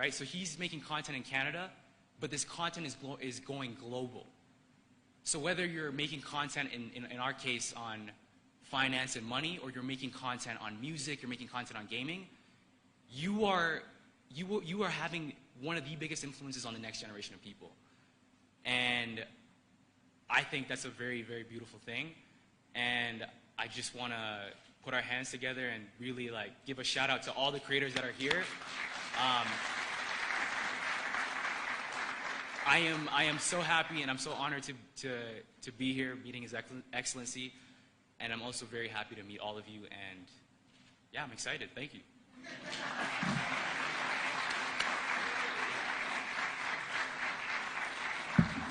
right? So he's making content in Canada, but this content is going global. So whether you're making content, in our case, on finance and money, or you're making content on music, you're making content on gaming, you are having one of the biggest influences on the next generation of people. And I think that's a very, very beautiful thing. And I just want to put our hands together and really give a shout out to all the creators that are here. I am so happy and I'm so honored to be here meeting His Excellency, and I'm also very happy to meet all of you, and yeah, I'm excited. Thank you.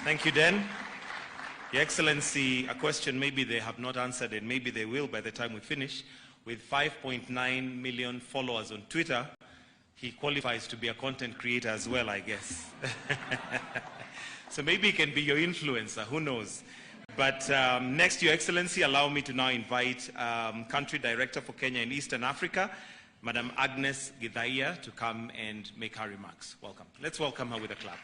Thank you, Den. Your Excellency, a question maybe they have not answered and maybe they will by the time we finish. With 5.9 million followers on Twitter, he qualifies to be a content creator as well, I guess. So maybe he can be your influencer, who knows. But next, Your Excellency, allow me to now invite Country Director for Kenya and Eastern Africa, Madam Agnes Githaiya, to come and make her remarks. Welcome. Let's welcome her with a clap.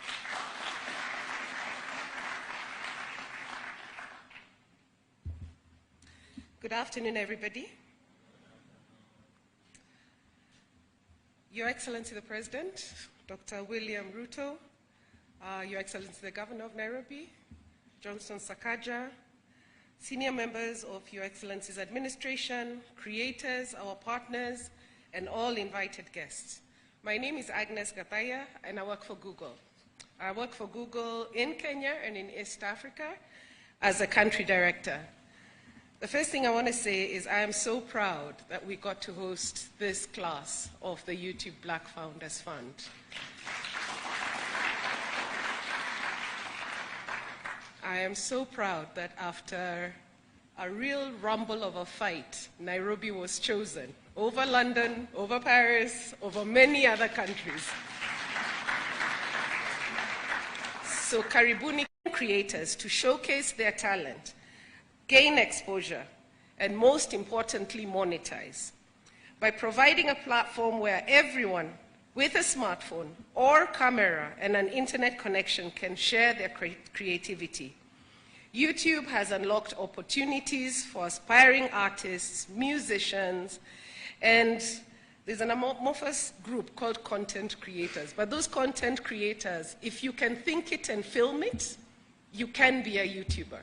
Good afternoon, everybody. Your Excellency the President, Dr. William Ruto, Your Excellency the Governor of Nairobi, Johnson Sakaja, senior members of Your Excellency's administration, creators, our partners, and all invited guests. My name is Agnes Githaiya, and I work for Google. I work for Google in Kenya and in East Africa as a country director. The first thing I want to say is I am so proud that we got to host this class of the YouTube Black Founders Fund. I am so proud that after a real rumble of a fight, Nairobi was chosen over London, over Paris, over many other countries. So karibuni creators to showcase their talent, gain exposure, and most importantly, monetize by providing a platform where everyone with a smartphone or camera and an internet connection can share their creativity. YouTube has unlocked opportunities for aspiring artists, musicians, and there's an amorphous group called content creators. But those content creators, if you can think it and film it, you can be a YouTuber.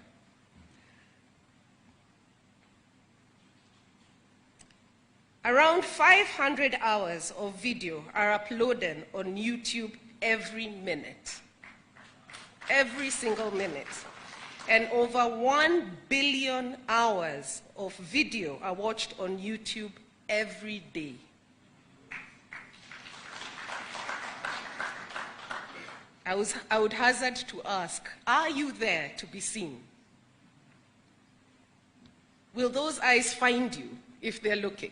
Around 500 hours of video are uploaded on YouTube every minute, every single minute. And over 1 billion hours of video are watched on YouTube every day. I would hazard to ask, are you there to be seen? Will those eyes find you if they're looking?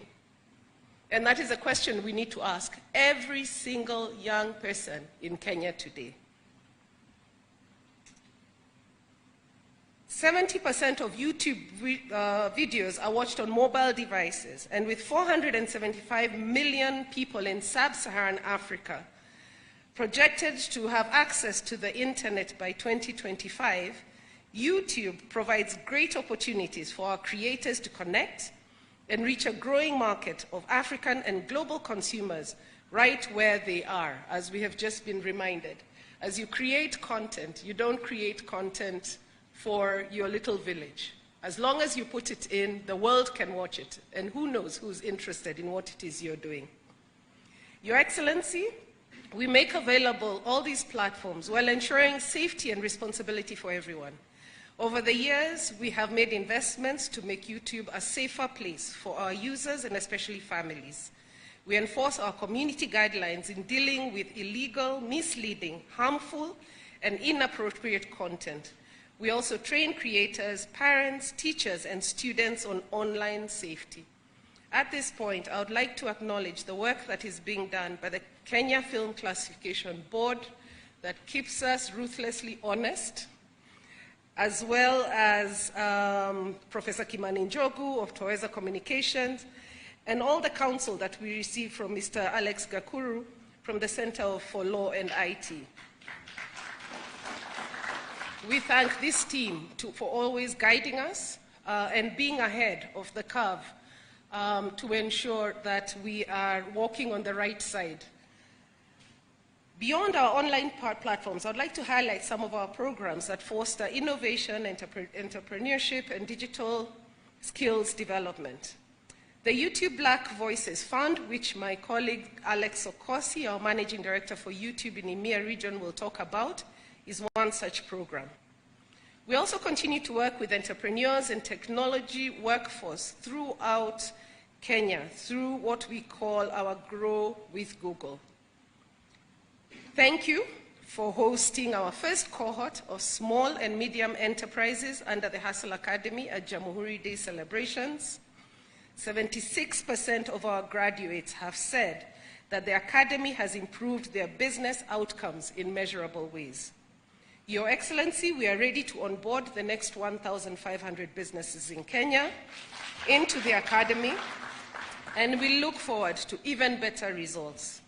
And that is a question we need to ask every single young person in Kenya today. 70% of YouTube videos are watched on mobile devices, and with 475 million people in sub-Saharan Africa projected to have access to the internet by 2025, YouTube provides great opportunities for our creators to connect and reach a growing market of African and global consumers right where they are, as we have just been reminded. As you create content, you don't create content for your little village. As long as you put it in, the world can watch it, and who knows who's interested in what it is you're doing. Your Excellency, we make available all these platforms while ensuring safety and responsibility for everyone. Over the years, we have made investments to make YouTube a safer place for our users and especially families. We enforce our community guidelines in dealing with illegal, misleading, harmful, and inappropriate content. We also train creators, parents, teachers, and students on online safety. At this point, I would like to acknowledge the work that is being done by the Kenya Film Classification Board that keeps us ruthlessly honest, as well as Professor Kimani Njogu of Toeza Communications, and all the counsel that we receive from Mr. Alex Gakuru, from the Center for Law and IT. We thank this team for always guiding us and being ahead of the curve to ensure that we are walking on the right side. Beyond our online platforms, I'd like to highlight some of our programs that foster innovation, entrepreneurship, and digital skills development. The YouTube Black Voices Fund, which my colleague Alex Okosi, our Managing Director for YouTube in EMEA region, will talk about, is one such program. We also continue to work with entrepreneurs and technology workforce throughout Kenya through what we call our Grow with Google. Thank you for hosting our first cohort of small and medium enterprises under the Hustle Academy at Jamhuri Day celebrations. 76% of our graduates have said that the Academy has improved their business outcomes in measurable ways. Your Excellency, we are ready to onboard the next 1,500 businesses in Kenya into the Academy, and we look forward to even better results.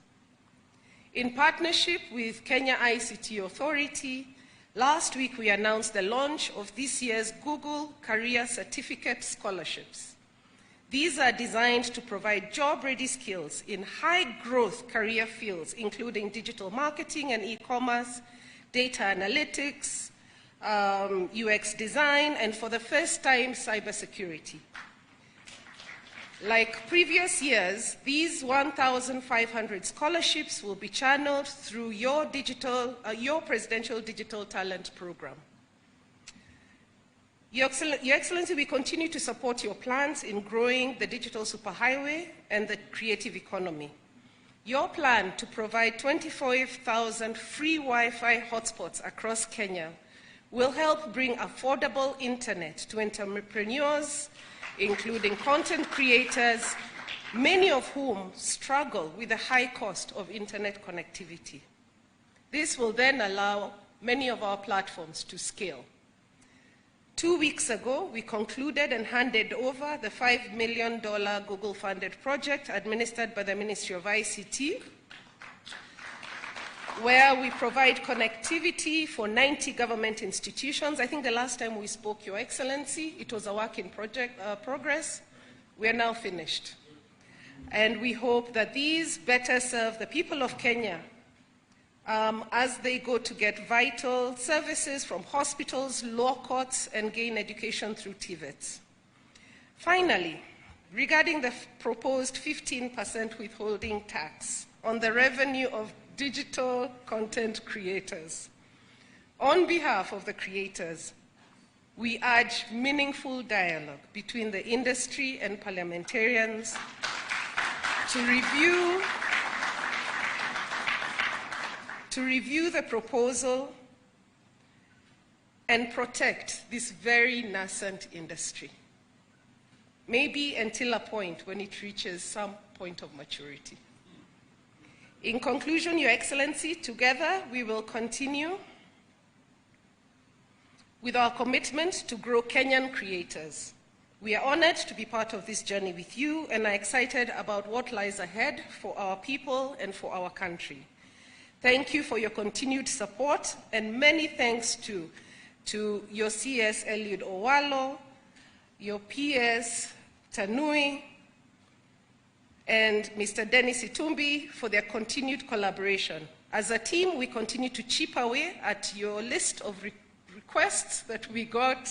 In partnership with Kenya ICT Authority, last week we announced the launch of this year's Google Career Certificate Scholarships. These are designed to provide job-ready skills in high-growth career fields, including digital marketing and e-commerce, data analytics, UX design, and for the first time, cybersecurity. Like previous years, these 1,500 scholarships will be channeled through your Presidential Digital Talent Program. Your Excellency, we continue to support your plans in growing the digital superhighway and the creative economy. Your plan to provide 25,000 free Wi-Fi hotspots across Kenya will help bring affordable internet to entrepreneurs, including content creators, many of whom struggle with the high cost of internet connectivity. This will then allow many of our platforms to scale. 2 weeks ago, we concluded and handed over the $5 million Google-funded project administered by the Ministry of ICT, where we provide connectivity for 90 government institutions. I think the last time we spoke, Your Excellency, it was a work in progress. We are now finished. And we hope that these better serve the people of Kenya as they go to get vital services from hospitals, law courts, and gain education through TVETs. Finally, regarding the proposed 15% withholding tax on the revenue of digital content creators, on behalf of the creators, we urge meaningful dialogue between the industry and parliamentarians to review the proposal and protect this very nascent industry, maybe until a point when it reaches some point of maturity. In conclusion, Your Excellency, together we will continue with our commitment to grow Kenyan creators. We are honored to be part of this journey with you and are excited about what lies ahead for our people and for our country. Thank you for your continued support, and many thanks to your CS Eliud Owalo, your PS Tanui, and Mr. Dennis Itumbi for their continued collaboration. As a team, we continue to chip away at your list of requests that we got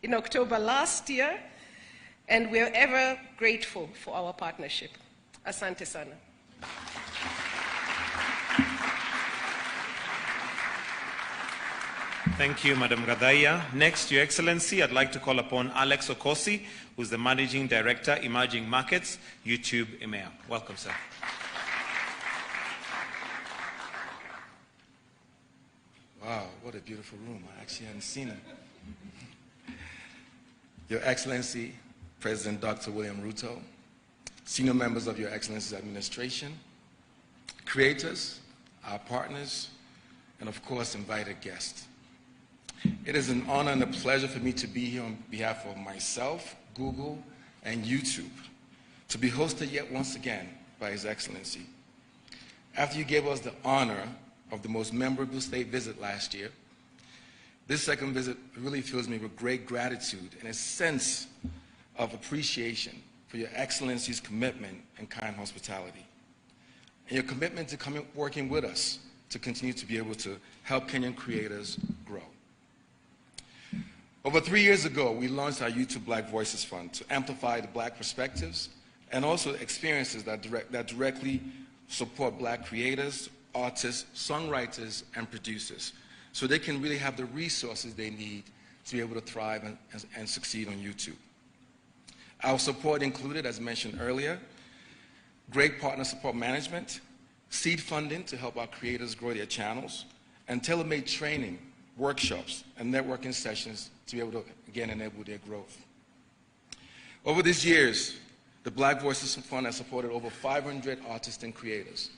in October last year, and we are ever grateful for our partnership. Asante sana. Thank you, Madam Gadaya. Next, Your Excellency, I'd like to call upon Alex Okosi, who's the Managing Director, Emerging Markets, YouTube EMEA. Welcome, sir. Wow, what a beautiful room. I actually hadn't seen it. Your Excellency, President Dr. William Ruto, senior members of Your Excellency's administration, creators, our partners, and of course, invited guests. It is an honor and a pleasure for me to be here on behalf of myself, Google, and YouTube, to be hosted yet once again by His Excellency. After you gave us the honor of the most memorable state visit last year, this second visit really fills me with great gratitude and a sense of appreciation for your Excellency's commitment and kind hospitality, and your commitment to working with us to continue to be able to help Kenyan creators grow. Over 3 years ago, we launched our YouTube Black Voices Fund to amplify the Black perspectives and also experiences that directly support Black creators, artists, songwriters, and producers, so they can really have the resources they need to be able to thrive and succeed on YouTube. Our support included, as mentioned earlier, great partner support management, seed funding to help our creators grow their channels, and tailor-made training, workshops, and networking sessions to be able to, again, enable their growth. Over these years, the Black Voices Fund has supported over 500 artists and creators,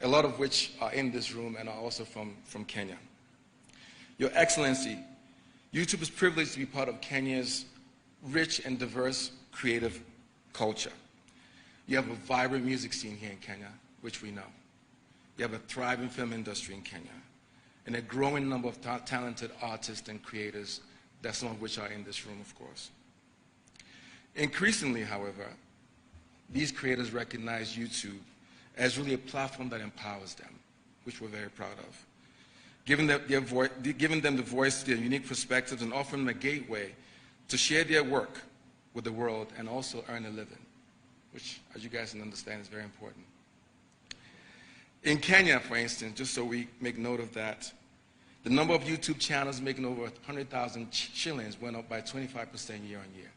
a lot of which are in this room and are also from Kenya. Your Excellency, YouTube is privileged to be part of Kenya's rich and diverse creative culture. You have a vibrant music scene here in Kenya, which we know. You have a thriving film industry in Kenya, and a growing number of talented artists and creators, that some of which are in this room, of course. Increasingly, however, these creators recognize YouTube as really a platform that empowers them, which we're very proud of. Giving them the voice to their unique perspectives and offering them a gateway to share their work with the world and also earn a living, which, as you guys can understand, is very important. In Kenya, for instance, just so we make note of that, the number of YouTube channels making over 100,000 shillings went up by 25% year on year.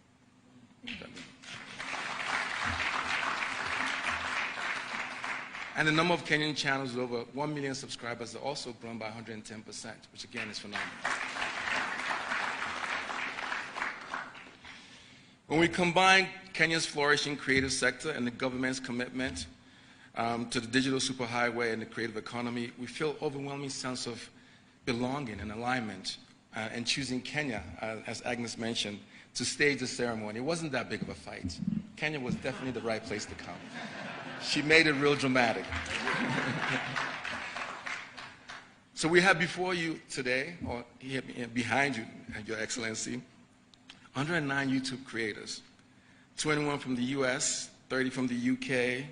And the number of Kenyan channels with over 1 million subscribers have also grown by 110%, which again is phenomenal. When we combine Kenya's flourishing creative sector and the government's commitment to the digital superhighway and the creative economy, we feel overwhelming sense of belonging and alignment and choosing Kenya, as Agnes mentioned, to stage the ceremony. It wasn't that big of a fight. Kenya was definitely the right place to come. She made it real dramatic. So we have before you today, or here behind you, Your Excellency, 109 YouTube creators, 21 from the US, 30 from the UK.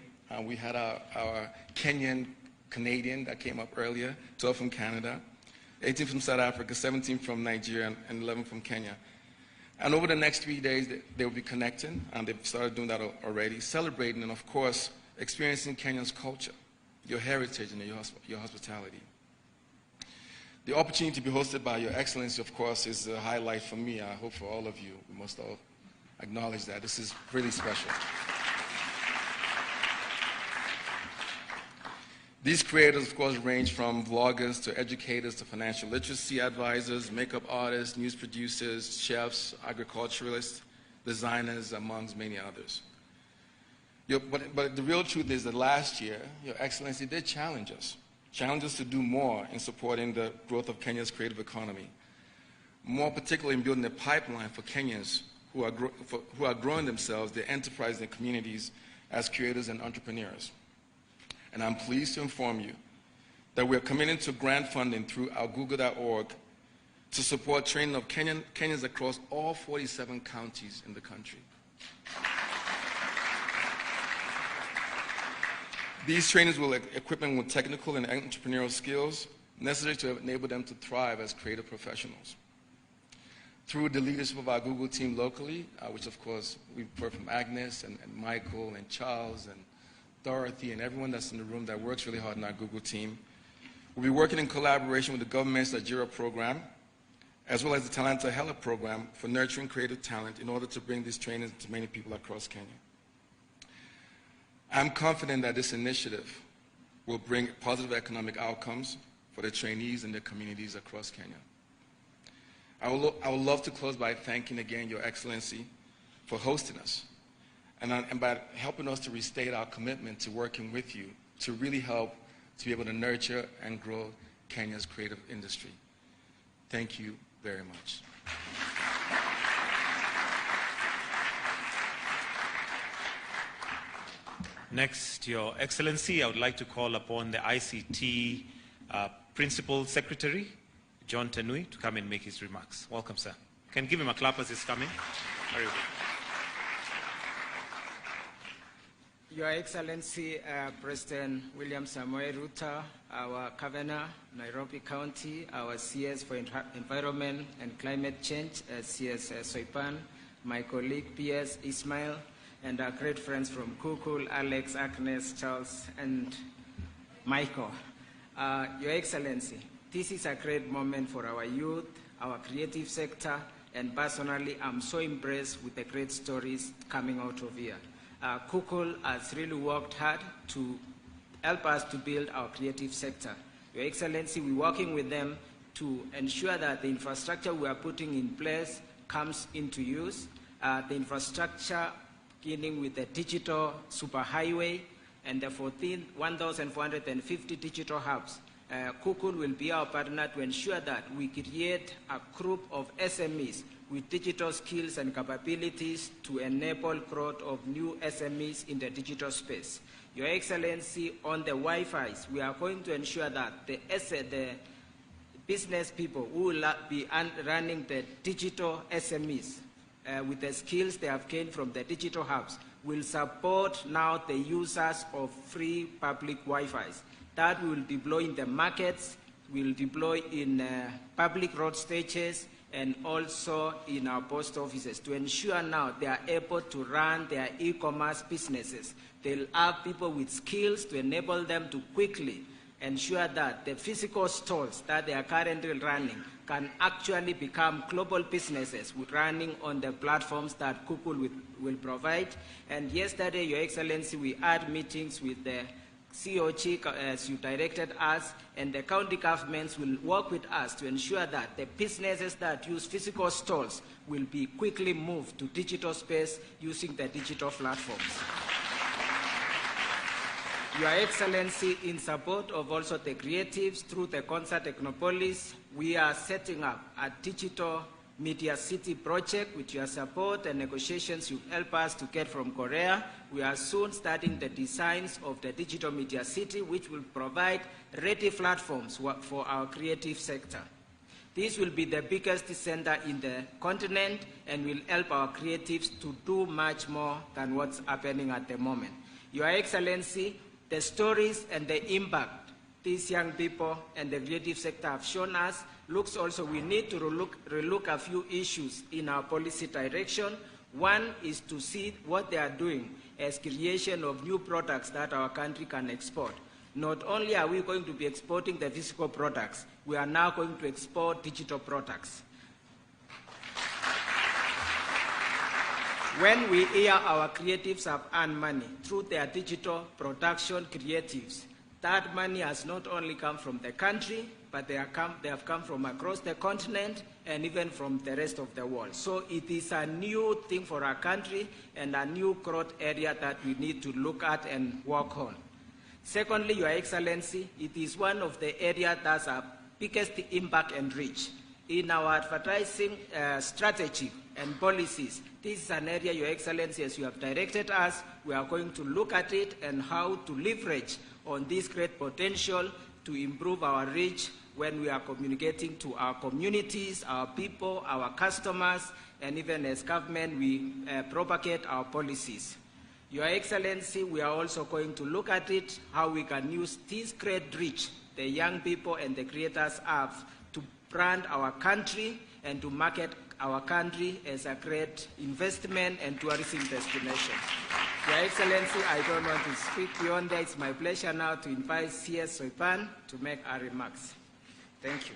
We had our Kenyan Canadian that came up earlier, 12 from Canada, 18 from South Africa, 17 from Nigeria, and 11 from Kenya. And over the next 3 days, they will be connecting, and they've started doing that already, celebrating and, of course, experiencing Kenya's culture, your heritage, and your hospitality. The opportunity to be hosted by Your Excellency, of course, is a highlight for me. I hope for all of you. We must all acknowledge that. This is really special. These creators, of course, range from vloggers to educators to financial literacy advisors, makeup artists, news producers, chefs, agriculturalists, designers, amongst many others. But the real truth is that last year, Your Excellency did challenge us to do more in supporting the growth of Kenya's creative economy, more particularly in building a pipeline for Kenyans who are growing themselves, their enterprise, and their communities as creators and entrepreneurs. And I'm pleased to inform you that we're committed to grant funding through our Google.org to support training of Kenyans across all 47 counties in the country. These trainings will equip them with technical and entrepreneurial skills necessary to enable them to thrive as creative professionals. Through the leadership of our Google team locally, which of course we've heard from Agnes and Michael and Charles and Dorothy and everyone that's in the room that works really hard in our Google team, we'll be working in collaboration with the government's Nigeria program, as well as the Talanta Hela program for nurturing creative talent in order to bring these trainings to many people across Kenya. I'm confident that this initiative will bring positive economic outcomes for the trainees and their communities across Kenya. I would love to close by thanking again Your Excellency for hosting us and by helping us to restate our commitment to working with you to really help to be able to nurture and grow Kenya's creative industry. Thank you very much. Next, Your Excellency, I would like to call upon the ICT Principal Secretary, John Tenui, to come and make his remarks. Welcome, sir. You can give him a clap as he's coming. Very good. Your Excellency, President William Samoei Ruto, our Governor, Nairobi County, our CS for Environment and Climate Change, CS Soipan, my colleague PS Ismail, and our great friends from Kukul, Alex, Agnes, Charles, and Michael. Your Excellency, this is a great moment for our youth, our creative sector, and personally, I'm so impressed with the great stories coming out of here. Kukul has really worked hard to help us to build our creative sector. Your Excellency, we're working with them to ensure that the infrastructure we are putting in place comes into use. The infrastructure beginning with the digital superhighway and the 1,450 digital hubs. Kukul will be our partner to ensure that we create a group of SMEs with digital skills and capabilities to enable growth of new SMEs in the digital space. Your Excellency, on the Wi-Fi's, we are going to ensure that the business people who will be running the digital SMEs with the skills they have gained from the digital hubs will support now the users of free public Wi-Fi's. That we will deploy in the markets, we will deploy in public road stages, and also in our post offices to ensure now they are able to run their e-commerce businesses. They'll have people with skills to enable them to quickly ensure that the physical stores that they are currently running can actually become global businesses running on the platforms that Kukul will provide. And yesterday, Your Excellency, we had meetings with the COG, as you directed us, and the county governments will work with us to ensure that the businesses that use physical stores will be quickly moved to digital space using the digital platforms. Your Excellency, in support of also the creatives through the Concert Technopolis, we are setting up a digital Media City project with your support and negotiations you help us to get from Korea. We are soon starting the designs of the digital Media City, which will provide ready platforms for our creative sector. This will be the biggest center in the continent and will help our creatives to do much more than what's happening at the moment. Your Excellency, the stories and the impact these young people and the creative sector have shown us looks also we need to relook a few issues in our policy direction. One is to see what they are doing as creation of new products that our country can export. Not only are we going to be exporting the physical products, we are now going to export digital products. When we hear our creatives have earned money through their digital production creatives, that money has not only come from the country, but they have come from across the continent and even from the rest of the world. So it is a new thing for our country and a new growth area that we need to look at and work on. Secondly, Your Excellency, it is one of the areas that has our biggest impact and reach. In our advertising strategy and policies, this is an area, Your Excellency, as you have directed us, we are going to look at it and how to leverage on this great potential to improve our reach when we are communicating to our communities, our people, our customers, and even as government, we propagate our policies. Your Excellency, we are also going to look at it, how we can use this great reach the young people and the creators have to brand our country and to market our country as a great investment and tourism destination. Your Excellency, I don't want to speak beyond that. It's my pleasure now to invite CS Soipan to make our remarks. Thank you.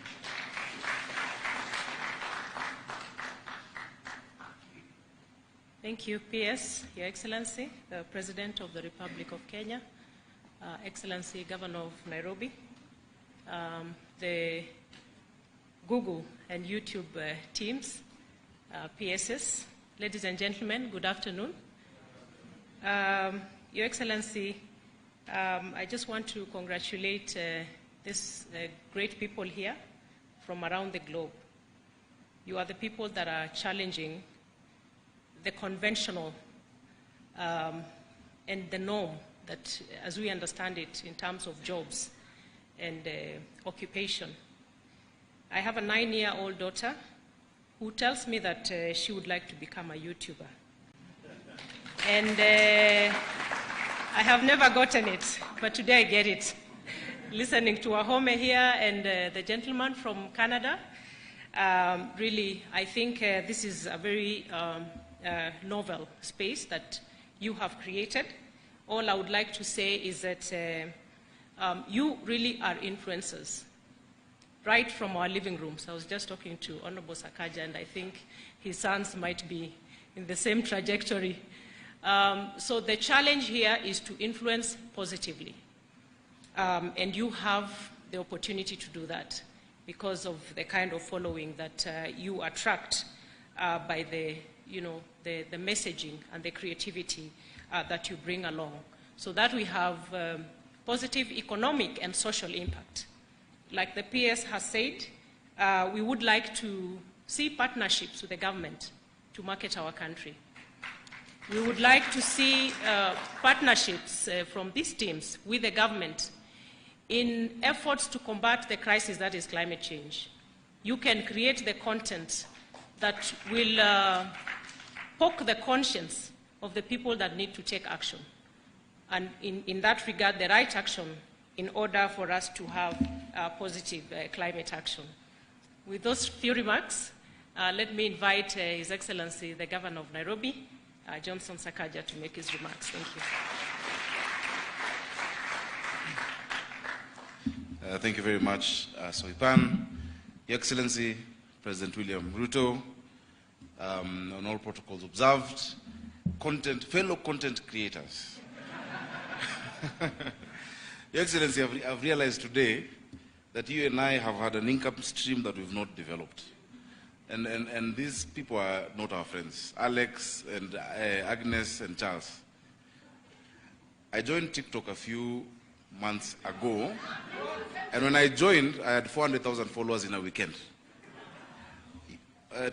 Thank you, PS, Your Excellency, the President of the Republic of Kenya, Excellency Governor of Nairobi, the Google and YouTube teams, PSs, ladies and gentlemen, good afternoon. Your Excellency, I just want to congratulate these great people here from around the globe. You are the people that are challenging the conventional and the norm that, as we understand it, in terms of jobs and occupation. I have a 9-year-old daughter who tells me that she would like to become a YouTuber. And I have never gotten it, but today I get it. Listening to Ahome here and the gentleman from Canada, really, I think this is a very novel space that you have created. All I would like to say is that you really are influencers, right from our living rooms. I was just talking to Honorable Sakaja, and I think his sons might be in the same trajectory. So the challenge here is to influence positively. And you have the opportunity to do that because of the kind of following that you attract by the messaging and the creativity that you bring along, so that we have positive economic and social impact. Like the PS has said, we would like to see partnerships with the government to market our country. We would like to see partnerships from these teams with the government in efforts to combat the crisis that is climate change. You can create the content that will poke the conscience of the people that need to take action. And in that regard, the right action in order for us to have positive climate action. With those few remarks, let me invite His Excellency, the Governor of Nairobi, Johnson Sakaja, to make his remarks. Thank you. Thank you very much, Soipan. Your Excellency, President William Ruto, on all protocols observed, fellow content creators. Your Excellency, I've realized today that you and I have had an income stream that we've not developed. And these people are not our friends, Alex and Agnes and Charles. I joined TikTok a few months ago, and when I joined, I had 400,000 followers in a weekend.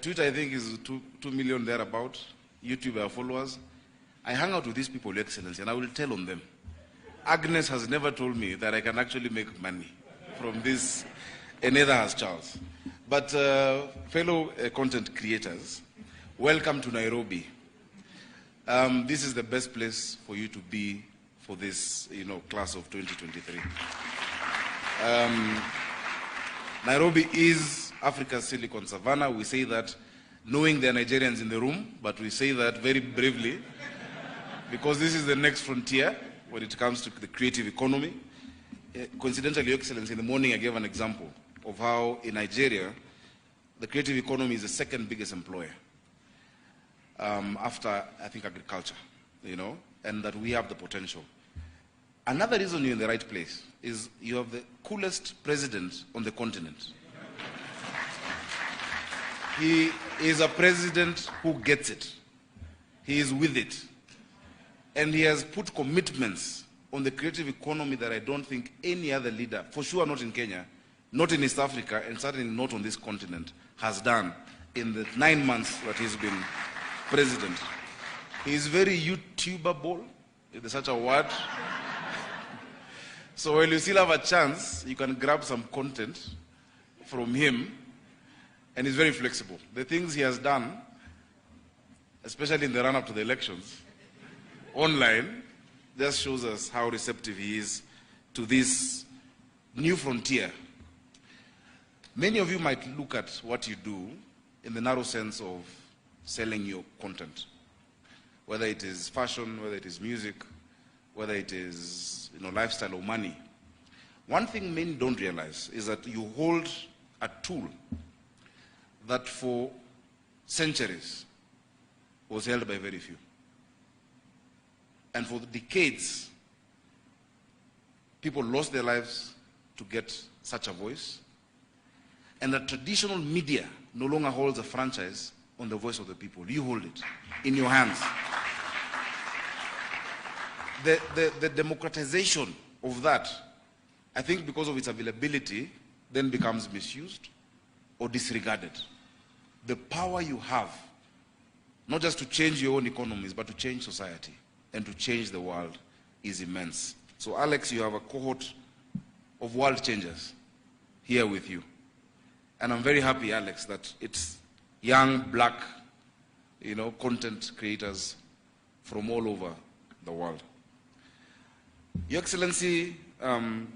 Twitter, I think, is 2 million thereabout. YouTube, our followers. I hang out with these people, Your Excellency, and I will tell on them. Agnes has never told me that I can actually make money from this, and neither has Charles. But fellow content creators, welcome to Nairobi. This is the best place for you to be for this, class of 2023. Nairobi is Africa's Silicon Savannah. We say that knowing there are Nigerians in the room, but we say that very bravely because this is the next frontier when it comes to the creative economy. Coincidentally, Your Excellency, in the morning I gave an example of how in Nigeria, the creative economy is the second biggest employer after, I think, agriculture, and that we have the potential. Another reason you're in the right place is you have the coolest president on the continent. He is a president who gets it. He is with it. And he has put commitments on the creative economy that I don't think any other leader, for sure not in Kenya, not in East Africa, and certainly not on this continent, has done in the 9 months that he's been president. He is very YouTuberable, if there's such a word. So when you still have a chance, you can grab some content from him, and he's very flexible. The things he has done, especially in the run-up to the elections, online, just shows us how receptive he is to this new frontier. Many of you might look at what you do in the narrow sense of selling your content, whether it is fashion, whether it is music, whether it is lifestyle or money. One thing many don't realize is that you hold a tool that for centuries was held by very few. And for decades, people lost their lives to get such a voice. And the traditional media no longer holds a franchise on the voice of the people. You hold it in your hands. The democratization of that, I think because of its availability, then becomes misused or disregarded. The power you have, not just to change your own economies, but to change society and to change the world, is immense. So Alex, you have a cohort of world changers here with you. And I'm very happy, Alex, that it's young, black, content creators from all over the world. Your Excellency, the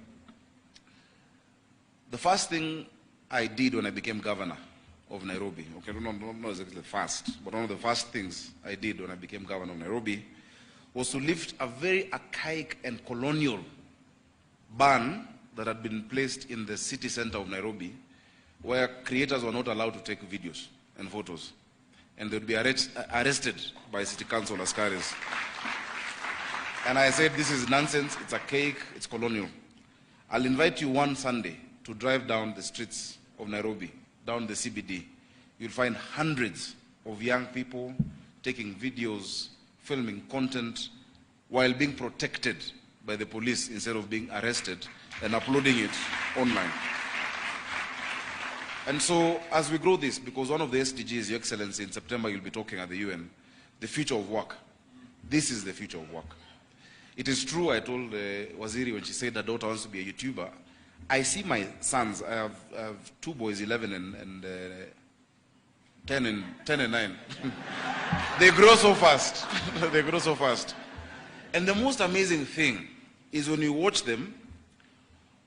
first thing I did when I became governor of Nairobi, okay, not exactly first, but one of the first things I did when I became governor of Nairobi was to lift a very archaic and colonial ban that had been placed in the city center of Nairobi, where creators were not allowed to take videos and photos, and they would be arrested by city council askaris. And I said, this is nonsense, it's archaic, it's colonial. I'll invite you one Sunday to drive down the streets of Nairobi, down the CBD. You'll find hundreds of young people taking videos, filming content, while being protected by the police instead of being arrested and uploading it online. And so, as we grow this, because one of the SDGs, Your Excellency, in September you'll be talking at the UN, the future of work. This is the future of work. It is true, I told Waziri when she said her daughter wants to be a YouTuber, I see my sons, I have two boys, 11 and 10 and 9. They grow so fast. They grow so fast. And the most amazing thing is when you watch them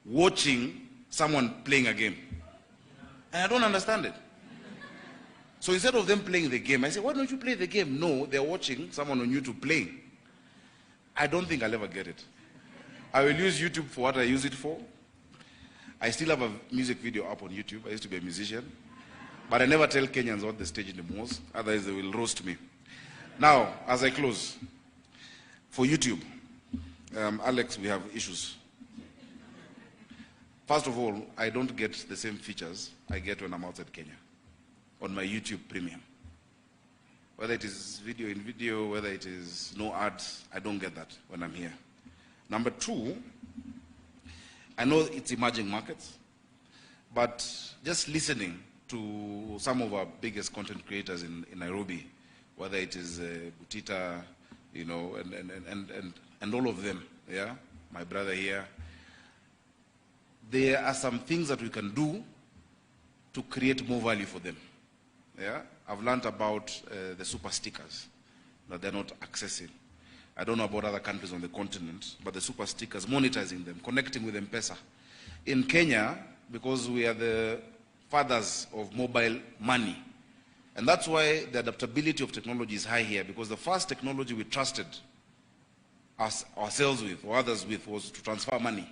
watching someone playing a game. And I don't understand it. So instead of them playing the game, I say, why don't you play the game? No, they're watching someone on YouTube playing. I don't think I'll ever get it. I will use YouTube for what I use it for. I still have a music video up on YouTube. I used to be a musician. But I never tell Kenyans what the stage name was, otherwise they will roast me. Now, as I close, for YouTube, Alex, we have issues. First of all, I don't get the same features I get when I'm outside Kenya on my YouTube Premium. Whether it is video in video, whether it is no ads, I don't get that when I'm here. Number two, I know it's emerging markets, but just listening to some of our biggest content creators in Nairobi, whether it is Butita, and all of them, yeah, my brother here, there are some things that we can do to create more value for them. Yeah, I've learned about the super stickers that they're not accessing. I don't know about other countries on the continent, but the super stickers, monetizing them, connecting with M-Pesa. In Kenya, because we are the fathers of mobile money, and that's why the adaptability of technology is high here, because the first technology we trusted ourselves with, or others with, was to transfer money.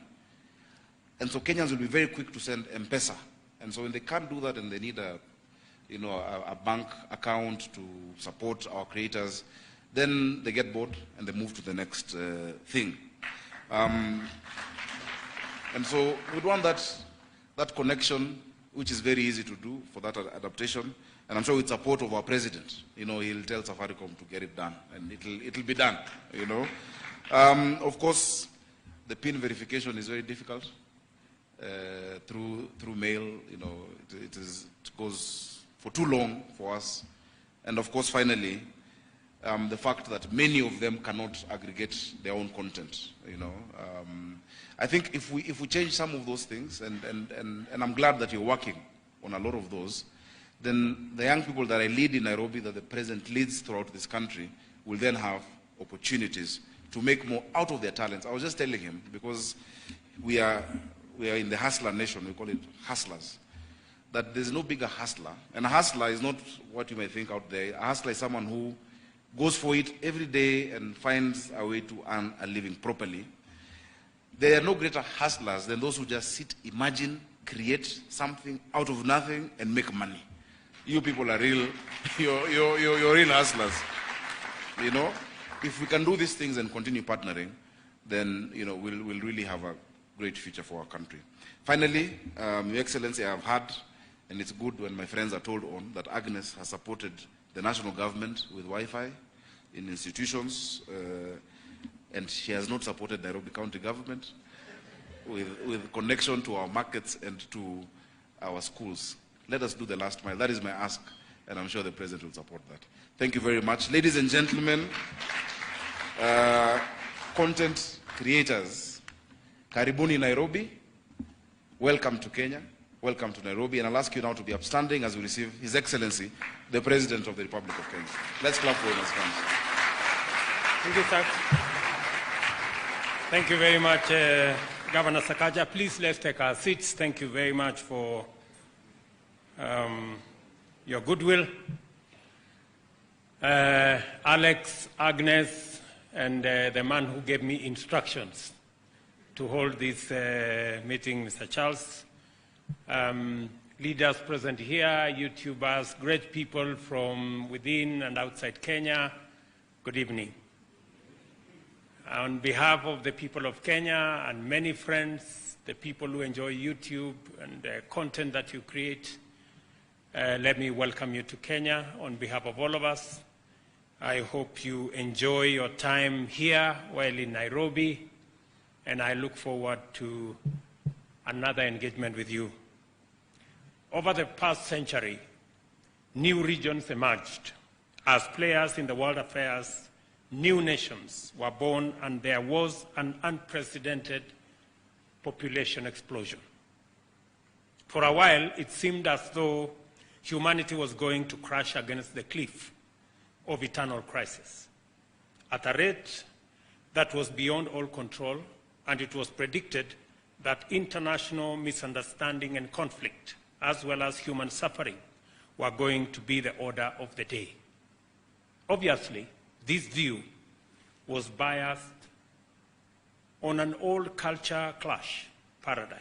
And so Kenyans will be very quick to send M-Pesa. And so when they can't do that and they need a bank account to support our creators, then they get bored and they move to the next thing. And so we want that connection, which is very easy to do for that adaptation. And I'm sure with support of our president, he'll tell Safaricom to get it done, and it'll be done. Of course, the PIN verification is very difficult through mail. It goes for too long for us. And of course, finally, the fact that many of them cannot aggregate their own content. I think if we change some of those things, and I'm glad that you're working on a lot of those, then the young people that I lead in Nairobi, that the president leads throughout this country, will then have opportunities to make more out of their talents. I was just telling him, because we are in the hustler nation, we call it hustlers, that there's no bigger hustler. And a hustler is not what you may think out there. A hustler is someone who goes for it every day and finds a way to earn a living properly. There are no greater hustlers than those who just sit, imagine, create something out of nothing and make money. You people are real, you're real hustlers. If we can do these things and continue partnering, then we'll really have a great future for our country. Finally, Your Excellency, I have heard, and it's good when my friends are told on, that Agnes has supported the national government with Wi-Fi in institutions, and she has not supported Nairobi County government with connection to our markets and to our schools. Let us do the last mile. That is my ask, and I'm sure the President will support that. Thank you very much. Ladies and gentlemen, content creators, karibuni Nairobi, welcome to Kenya, welcome to Nairobi, and I'll ask you now to be upstanding as we receive His Excellency, the President of the Republic of Kenya. Let's clap for him as he comes. Thank you, sir. Thank you very much, Governor Sakaja. Please, let's take our seats. Thank you very much for your goodwill. Alex, Agnes, and the man who gave me instructions to hold this meeting, Mr. Charles. Leaders present here, YouTubers, great people from within and outside Kenya, good evening. On behalf of the people of Kenya and many friends, the people who enjoy YouTube and the content that you create, let me welcome you to Kenya on behalf of all of us. I hope you enjoy your time here while in Nairobi, and I look forward to another engagement with you. Over the past century, new regions emerged. As players in the world affairs, new nations were born, and there was an unprecedented population explosion. For a while, it seemed as though humanity was going to crash against the cliff of eternal crisis at a rate that was beyond all control, and it was predicted that international misunderstanding and conflict, as well as human suffering, were going to be the order of the day. Obviously, this view was biased on an old culture clash paradigm,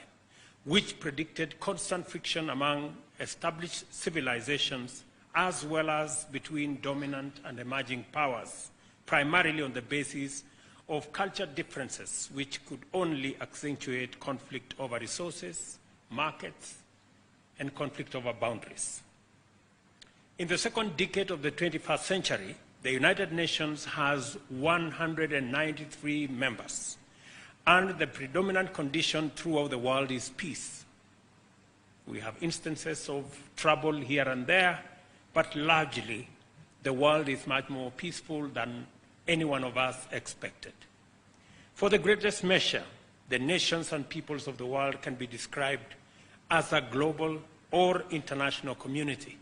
which predicted constant friction among established civilizations as well as between dominant and emerging powers, primarily on the basis of culture differences, which could only accentuate conflict over resources, markets, and conflict over boundaries. In the second decade of the 21st century, the United Nations has 193 members, and the predominant condition throughout the world is peace. We have instances of trouble here and there, but largely the world is much more peaceful than any one of us expected. For the greatest measure, the nations and peoples of the world can be described as a global or international community.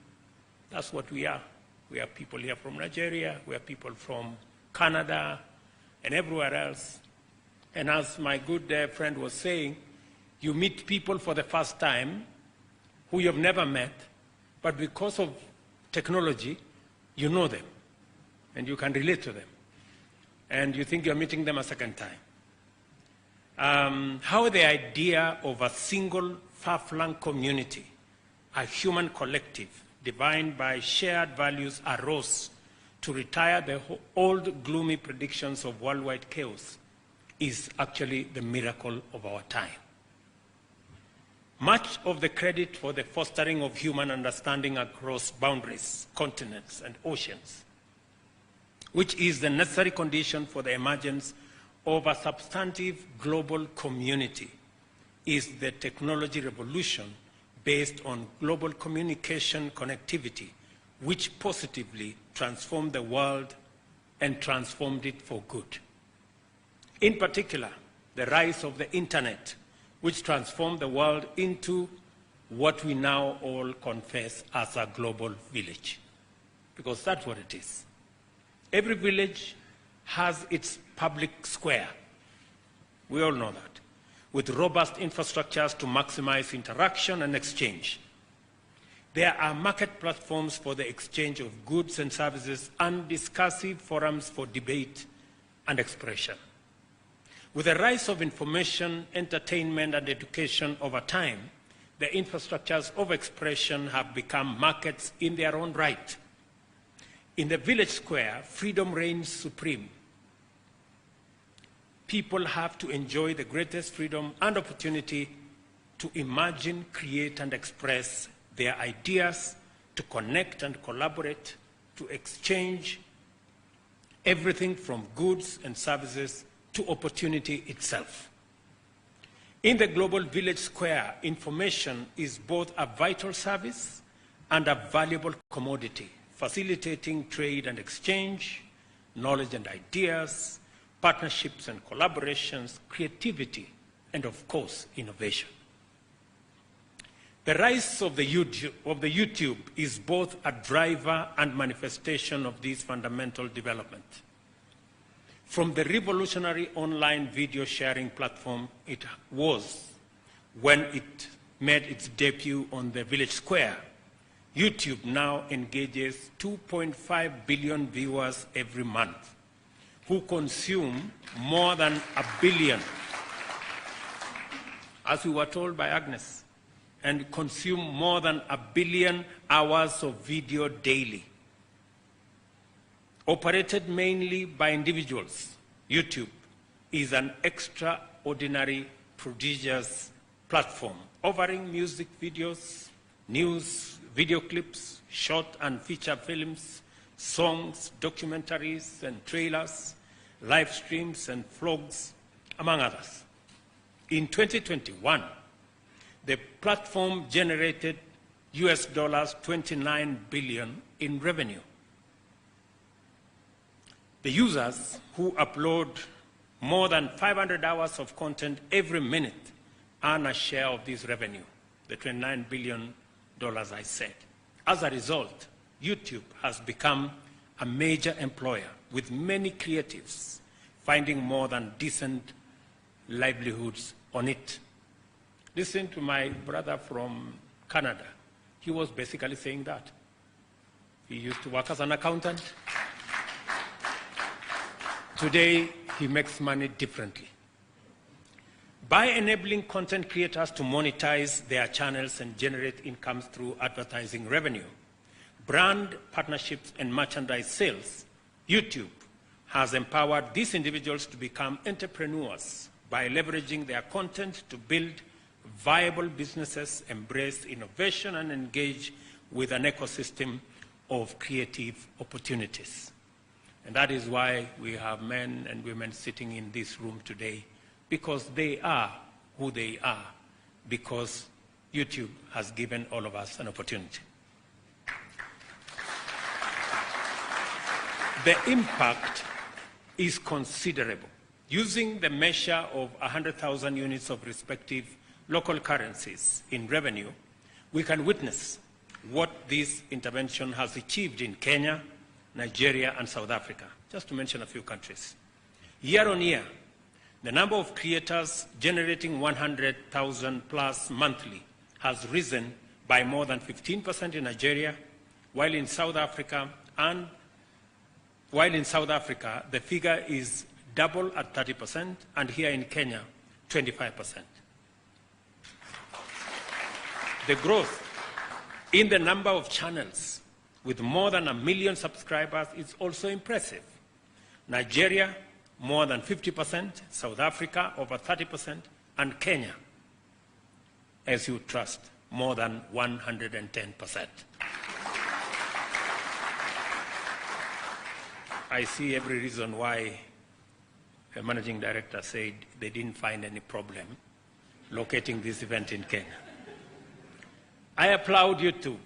That's what we are. We have people here from Nigeria, we have people from Canada, and everywhere else. And as my good friend was saying, you meet people for the first time who you've never met, but because of technology, you know them, and you can relate to them, and you think you're meeting them a second time. How the idea of a single far-flung community, a human collective, defined by shared values, arose to retire the old gloomy predictions of worldwide chaos is actually the miracle of our time. Much of the credit for the fostering of human understanding across boundaries, continents, and oceans, which is the necessary condition for the emergence of a substantive global community, is the technology revolution based on global communication connectivity, which positively transformed the world and transformed it for good. In particular, the rise of the internet, which transformed the world into what we now all confess as a global village, because that's what it is. Every village has its public square. We all know that, with robust infrastructures to maximize interaction and exchange. There are market platforms for the exchange of goods and services and discursive forums for debate and expression. With the rise of information, entertainment, and education over time, the infrastructures of expression have become markets in their own right. In the village square, freedom reigns supreme. People have to enjoy the greatest freedom and opportunity to imagine, create, and express their ideas, to connect and collaborate, to exchange everything from goods and services to opportunity itself. In the global village square, information is both a vital service and a valuable commodity, facilitating trade and exchange, knowledge and ideas, partnerships and collaborations, creativity, and of course, innovation. The rise of the YouTube is both a driver and manifestation of this fundamental development. From the revolutionary online video sharing platform it was when it made its debut on the village square, YouTube now engages 2.5 billion viewers every month who consume more than 1 billion, as we were told by Agnes, and consume more than 1 billion hours of video daily. Operated mainly by individuals, YouTube is an extraordinary, prodigious platform offering music videos, news, video clips, short and feature films, songs, documentaries and trailers, live streams and vlogs, among others. In 2021, the platform generated US $29 billion in revenue. The users who upload more than 500 hours of content every minute earn a share of this revenue, the $29 billion I said. As a result, YouTube has become a major employer with many creatives finding more than decent livelihoods on it. Listen to my brother from Canada. He was basically saying that. He used to work as an accountant. Today, he makes money differently. By enabling content creators to monetize their channels and generate incomes through advertising revenue, brand partnerships and merchandise sales, YouTube has empowered these individuals to become entrepreneurs by leveraging their content to build viable businesses, embrace innovation, and engage with an ecosystem of creative opportunities. And that is why we have men and women sitting in this room today, because they are who they are, because YouTube has given all of us an opportunity. The impact is considerable. Using the measure of 100,000 units of respective local currencies in revenue, we can witness what this intervention has achieved in Kenya, Nigeria, and South Africa, just to mention a few countries. Year on year, the number of creators generating 100,000 plus monthly has risen by more than 15% in Nigeria, while in South Africa, the figure is double at 30%, and here in Kenya, 25%. The growth in the number of channels with more than 1 million subscribers is also impressive. Nigeria, more than 50%, South Africa, over 30%, and Kenya, as you trust, more than 110%. I see every reason why the managing director said they didn't find any problem locating this event in Kenya. I applaud YouTube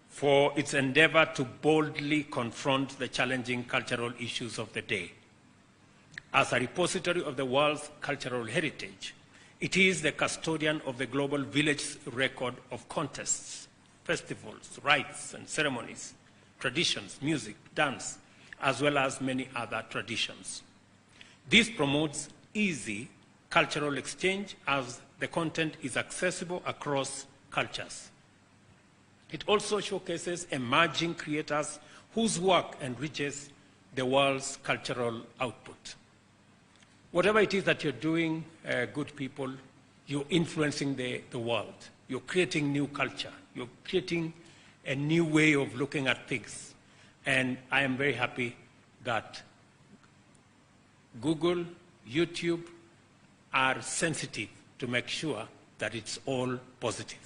for its endeavor to boldly confront the challenging cultural issues of the day. As a repository of the world's cultural heritage, it is the custodian of the global village record of contests, festivals, rites and ceremonies, traditions, music, dance, as well as many other traditions. This promotes easy cultural exchange as the content is accessible across cultures. It also showcases emerging creators whose work enriches the world's cultural output. Whatever it is that you're doing, good people, you're influencing the world. You're creating new culture. You're creating a new way of looking at things. And I am very happy that Google, YouTube are sensitive to make sure that it's all positive.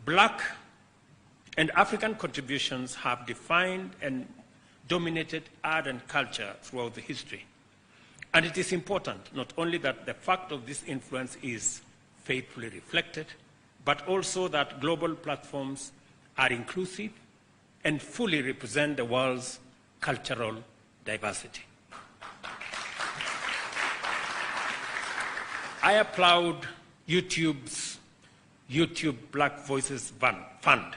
Black and African contributions have defined and dominated art and culture throughout the history. And it is important not only that the fact of this influence is faithfully reflected, but also that global platforms are inclusive and fully represent the world's cultural diversity. I applaud YouTube's YouTube Black Voices Fund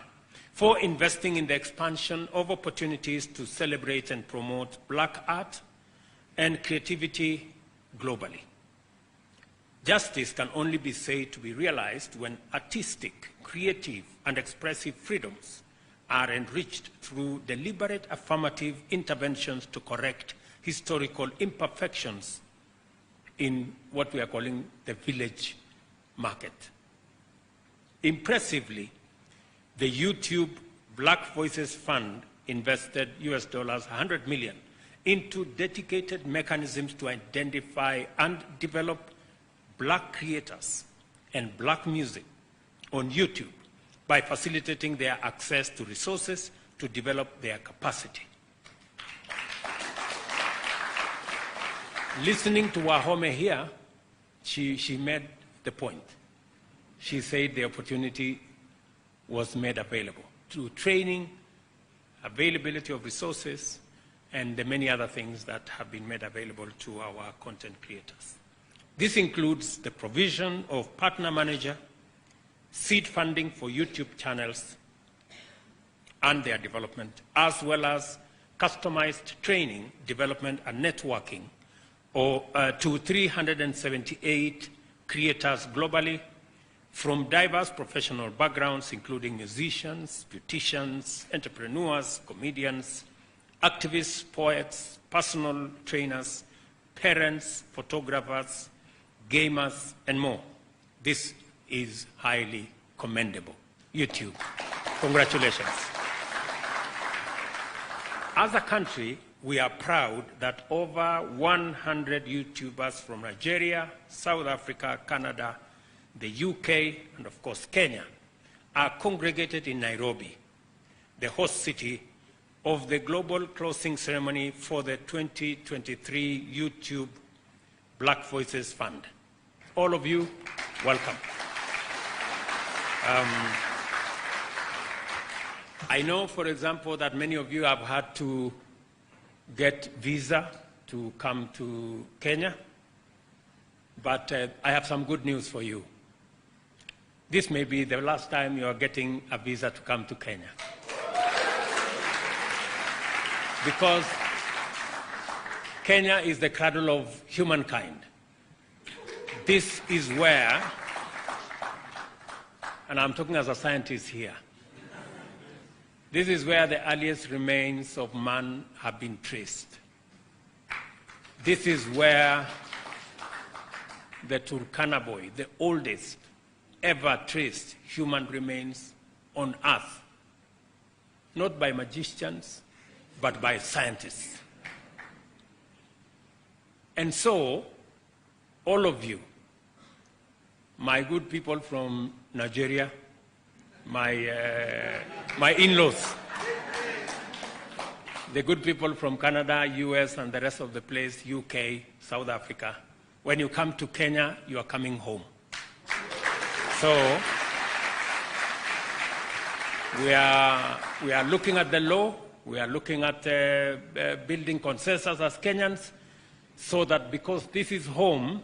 for investing in the expansion of opportunities to celebrate and promote Black art and creativity globally. Justice can only be said to be realized when artistic, creative, and expressive freedoms are enriched through deliberate affirmative interventions to correct historical imperfections in what we are calling the village market. Impressively, the YouTube Black Voices Fund invested $100 million into dedicated mechanisms to identify and develop Black creators and Black music on YouTube by facilitating their access to resources to develop their capacity. Listening to Wahome here, she made the point. She said the opportunity was made available through training, availability of resources, and the many other things that have been made available to our content creators. This includes the provision of partner manager, seed funding for YouTube channels and their development, as well as customized training, development, and networking to 378 creators globally from diverse professional backgrounds, including musicians, beauticians, entrepreneurs, comedians, activists, poets, personal trainers, parents, photographers, gamers, and more. This is highly commendable. YouTube, congratulations. As a country, we are proud that over 100 YouTubers from Nigeria, South Africa, Canada, the UK, and of course Kenya, are congregated in Nairobi, the host city of the global closing ceremony for the 2023 YouTube Black Voices Fund. All of you, welcome. I know, for example, that many of you have had to get visa to come to Kenya, but I have some good news for you. This may be the last time you are getting a visa to come to Kenya. Because Kenya is the cradle of humankind. This is where, and I'm talking as a scientist here, this is where the earliest remains of man have been traced. This is where the Turkana boy, the oldest ever traced human remains on Earth, not by magicians, but by scientists. And so, all of you, my good people from Nigeria, my in-laws, the good people from Canada, US, and the rest of the place, UK, South Africa, when you come to Kenya, you are coming home. So, we are looking at the law, we are looking at building consensus as Kenyans, so that because this is home,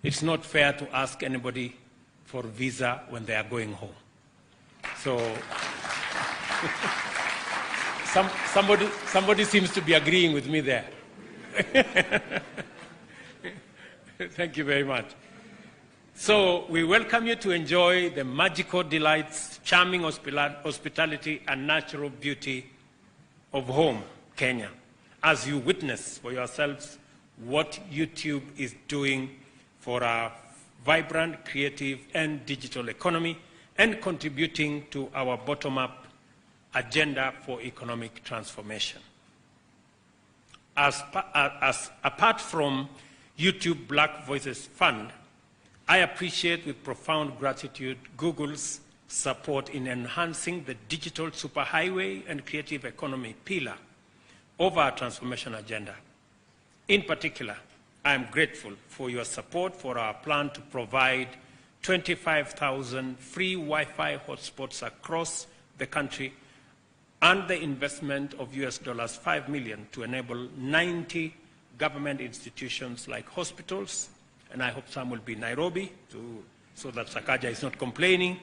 it's not fair to ask anybody for visa when they are going home. So, somebody seems to be agreeing with me there. Thank you very much. So, we welcome you to enjoy the magical delights, charming hospitality, and natural beauty of home, Kenya, as you witness for yourselves what YouTube is doing for our vibrant, creative, and digital economy, and contributing to our bottom-up agenda for economic transformation. Apart from YouTube Black Voices Fund, I appreciate with profound gratitude Google's support in enhancing the digital superhighway and creative economy pillar of our transformation agenda. In particular, I am grateful for your support for our plan to provide 25,000 free Wi-Fi hotspots across the country and the investment of $5 million to enable 90 government institutions like hospitals and I hope some will be in Nairobi, so that Sakaja is not complaining.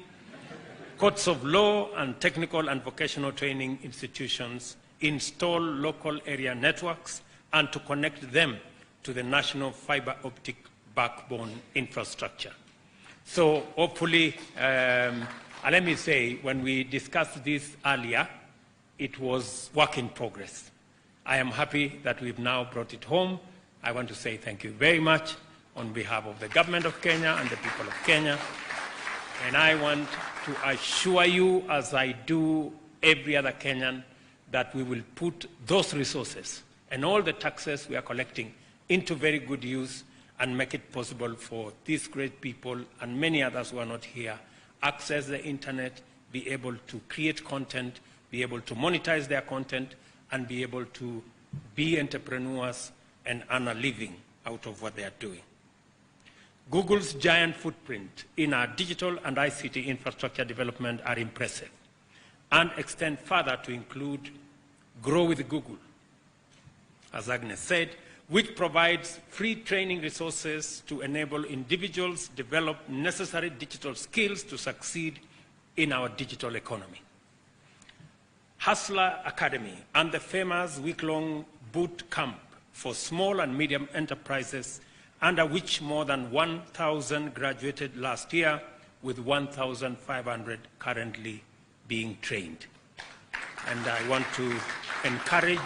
Courts of law and technical and vocational training institutions, install local area networks, and to connect them to the national fiber optic backbone infrastructure. So hopefully, let me say, when we discussed this earlier, it was work in progress. I am happy that we've now brought it home. I want to say thank you very much on behalf of the government of Kenya and the people of Kenya. And I want to assure you, as I do every other Kenyan, that we will put those resources and all the taxes we are collecting into very good use and make it possible for these great people and many others who are not here access the internet, be able to create content, be able to monetize their content, and be able to be entrepreneurs and earn a living out of what they are doing. Google's giant footprint in our digital and ICT infrastructure development are impressive and extend further to include Grow with Google, as Agnes said, which provides free training resources to enable individuals develop necessary digital skills to succeed in our digital economy. Hustler Academy and the famous week-long boot camp for small and medium enterprises, under which more than 1,000 graduated last year, with 1,500 currently being trained. And I want to encourage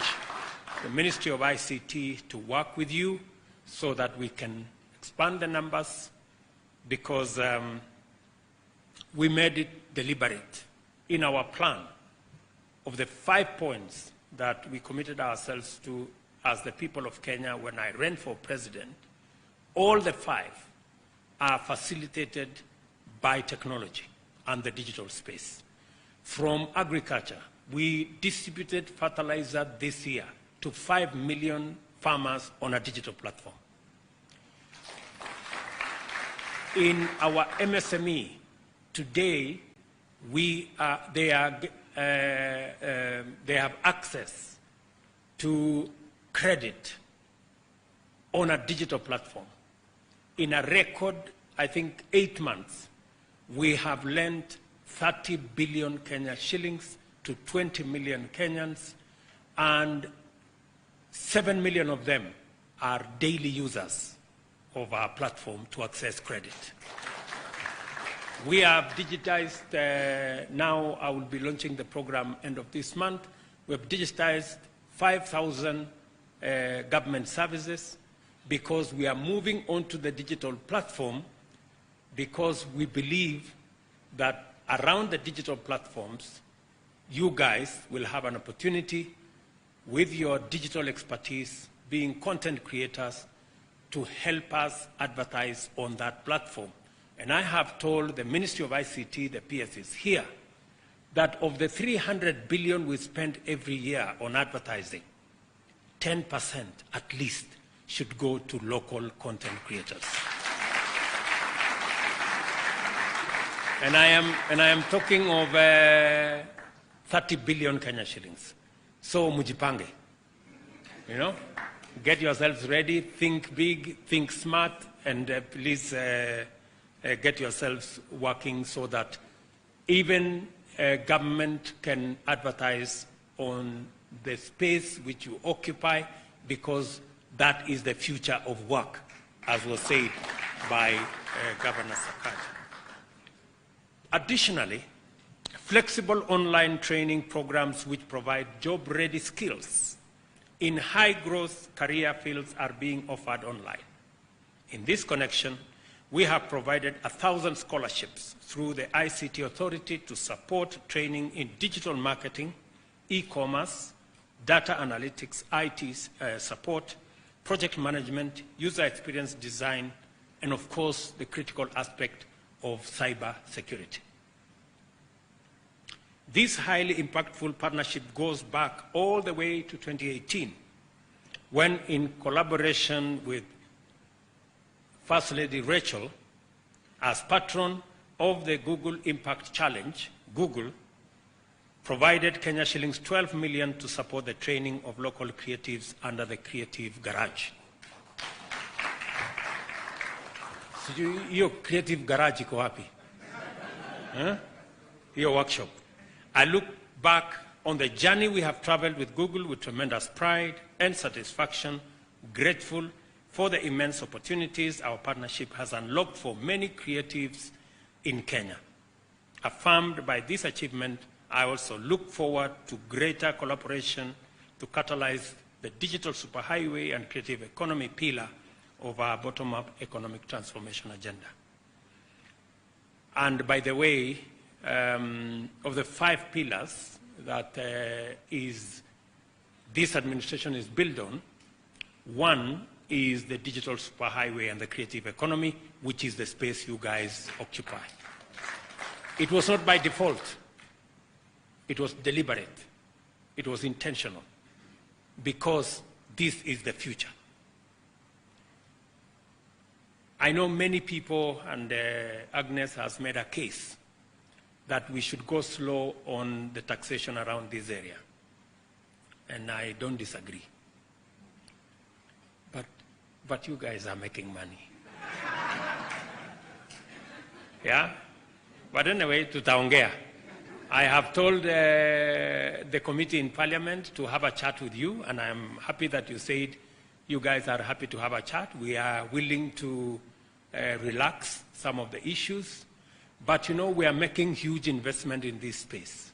the Ministry of ICT to work with you so that we can expand the numbers, because we made it deliberate in our plan of the 5 points that we committed ourselves to as the people of Kenya when I ran for president. All the 5 are facilitated by technology and the digital space. From agriculture, we distributed fertilizer this year to 5 million farmers on a digital platform. In our MSME, today, they have access to credit on a digital platform. In a record, I think, 8 months, we have lent 30 billion Kenya shillings to 20 million Kenyans, and 7 million of them are daily users of our platform to access credit. We have digitized, now I will be launching the program end of this month. We have digitized 5,000 government services, because we are moving onto the digital platform, because we believe that around the digital platforms, you guys will have an opportunity with your digital expertise, being content creators, to help us advertise on that platform. And I have told the Ministry of ICT, the PS is here, that of the 300 billion we spend every year on advertising, 10% at least should go to local content creators. And I am talking of 30 billion Kenya shillings. So mujipange, you know, get yourselves ready, think big, think smart, and please get yourselves working so that even government can advertise on the space which you occupy, because that is the future of work, as was said by Governor Sakaja. Additionally, flexible online training programs which provide job-ready skills in high-growth career fields are being offered online. In this connection, we have provided 1,000 scholarships through the ICT Authority to support training in digital marketing, e-commerce, data analytics, IT support, project management, user experience design, and of course, the critical aspect of cyber security. This highly impactful partnership goes back all the way to 2018, when, in collaboration with First Lady Rachel, as patron of the Google Impact Challenge, Google provided Kenya shillings 12 million to support the training of local creatives under the Creative Garage. Hiyo creative garage iko wapi? Hiyo workshop. I look back on the journey we have traveled with Google with tremendous pride and satisfaction, grateful for the immense opportunities our partnership has unlocked for many creatives in Kenya. Affirmed by this achievement, I also look forward to greater collaboration to catalyze the digital superhighway and creative economy pillar of our bottom-up economic transformation agenda. And by the way, of the 5 pillars that this administration is built on, one is the digital superhighway and the creative economy, which is the space you guys occupy. It was not by default. It was deliberate. It was intentional, because this is the future. I know many people, and Agnes has made a case, that we should go slow on the taxation around this area. And I don't disagree. But you guys are making money. Yeah? But anyway, tutaongea. I have told the committee in Parliament to have a chat with you, and I'm happy that you said you guys are happy to have a chat. We are willing to relax some of the issues. But you know, we are making huge investment in this space.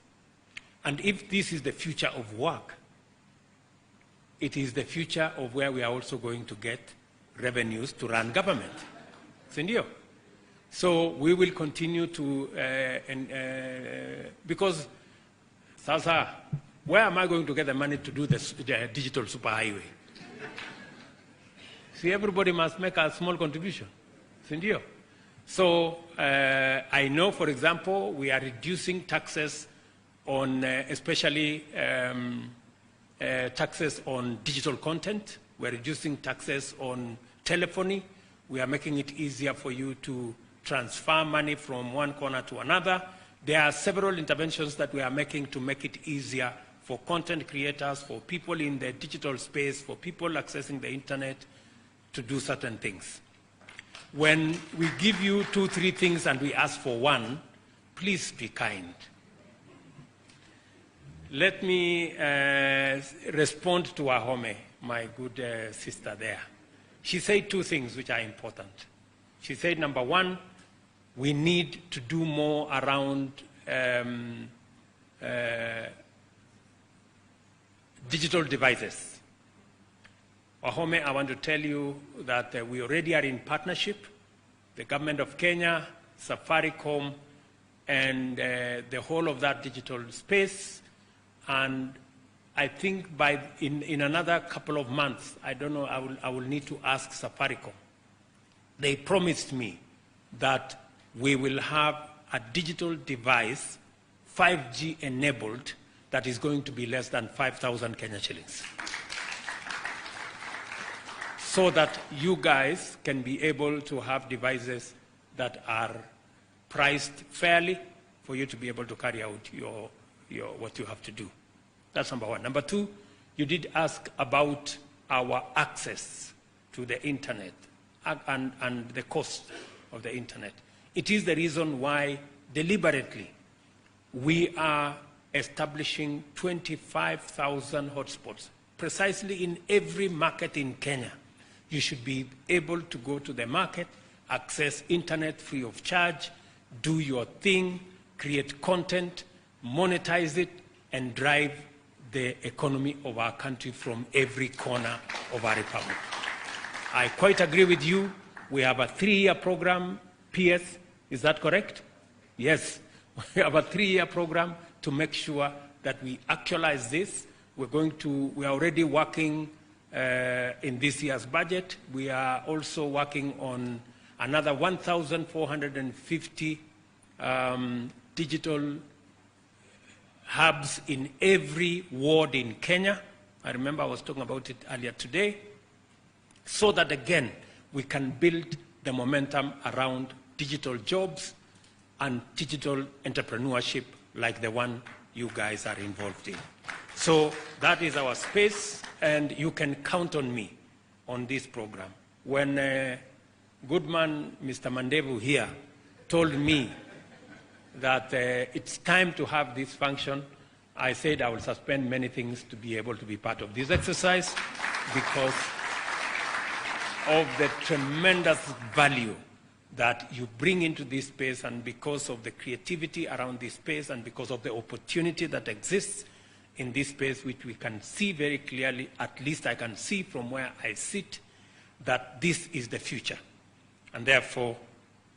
And if this is the future of work, it is the future of where we are also going to get revenues to run government. Sindio? So we will continue to, because, Sasa, where am I going to get the money to do the digital superhighway? See, everybody must make a small contribution. Sindio? So I know, for example, we are reducing taxes on, especially taxes on digital content. We're reducing taxes on telephony. We are making it easier for you to transfer money from one corner to another. There are several interventions that we are making to make it easier for content creators, for people in the digital space, for people accessing the internet to do certain things. When we give you 2, 3 things and we ask for one, please be kind. Let me respond to Ahome, my good sister there. She said 2 things which are important. She said, number 1, we need to do more around digital devices. Ahome, I want to tell you that we already are in partnership, the government of Kenya, Safaricom, and the whole of that digital space. And I think in another couple of months, I don't know, I will need to ask Safaricom. They promised me that we will have a digital device, 5G enabled, that is going to be less than 5,000 Kenya shillings. So that you guys can be able to have devices that are priced fairly for you to be able to carry out what you have to do. That's number 1. Number 2, you did ask about our access to the internet and the cost of the internet. It is the reason why, deliberately, we are establishing 25,000 hotspots, precisely in every market in Kenya. You should be able to go to the market, access internet free of charge, do your thing, create content, monetize it, and drive the economy of our country from every corner of our republic. I quite agree with you. We have a 3-year program, PS, is that correct? Yes, we have a 3-year program to make sure that we actualize this. We are already working in this year's budget. We are also working on another 1,450 digital hubs in every ward in Kenya. I remember I was talking about it earlier today. So that, again, we can build the momentum around digital jobs and digital entrepreneurship like the one you guys are involved in. So that is our space, and you can count on me on this program. When good man, Mr. Mandevu here, told me that it's time to have this function, I said I will suspend many things to be able to be part of this exercise because of the tremendous value that you bring into this space and because of the creativity around this space and because of the opportunity that exists in this space, which we can see very clearly, at least I can see from where I sit, that this is the future. And therefore,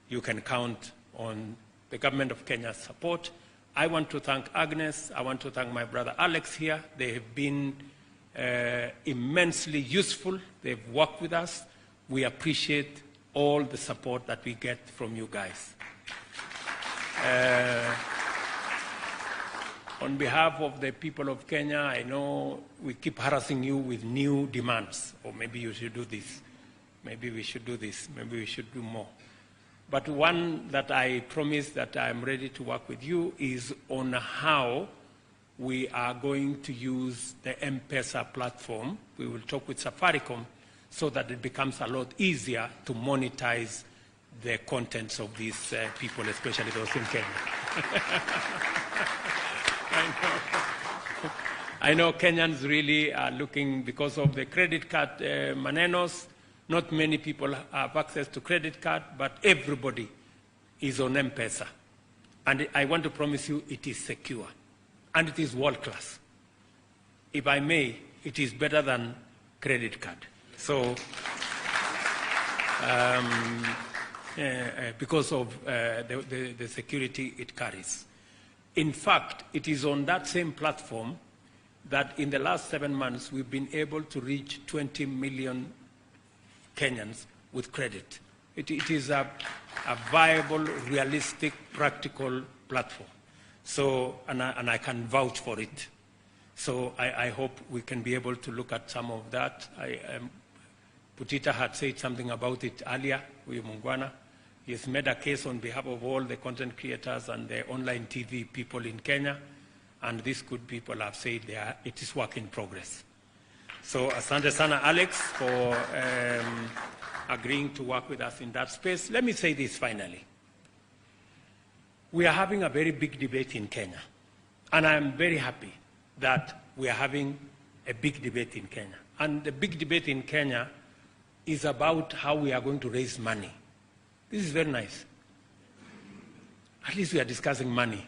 you can count on the government of Kenya's support. I want to thank Agnes. I want to thank my brother Alex here. They have been immensely useful. They've worked with us. We appreciate all the support that we get from you guys. On behalf of the people of Kenya, I know we keep harassing you with new demands. Or maybe you should do this. Maybe we should do this. Maybe we should do more. But one that I promise that I'm ready to work with you is on how we are going to use the M-Pesa platform. We will talk with Safaricom so that it becomes a lot easier to monetize the contents of these people, especially those in Kenya. I know Kenyans really are looking, because of the credit card manenos, not many people have access to credit card, but everybody is on M-Pesa. And I want to promise you it is secure. And it is world class. If I may, it is better than credit card. So, because of the security it carries. In fact, it is on that same platform that in the last 7 months we've been able to reach 20 million Kenyans with credit. It is a viable, realistic, practical platform. So, and I can vouch for it. So I hope we can be able to look at some of that. Putita had said something about it earlier, Huyu Mungwana. He has made a case on behalf of all the content creators and the online TV people in Kenya. And these good people have said it is work in progress. So asante sana Alex for agreeing to work with us in that space. Let me say this finally. We are having a very big debate in Kenya. And I am very happy that we are having a big debate in Kenya. And the big debate in Kenya is about how we are going to raise money. This is very nice. At least we are discussing money.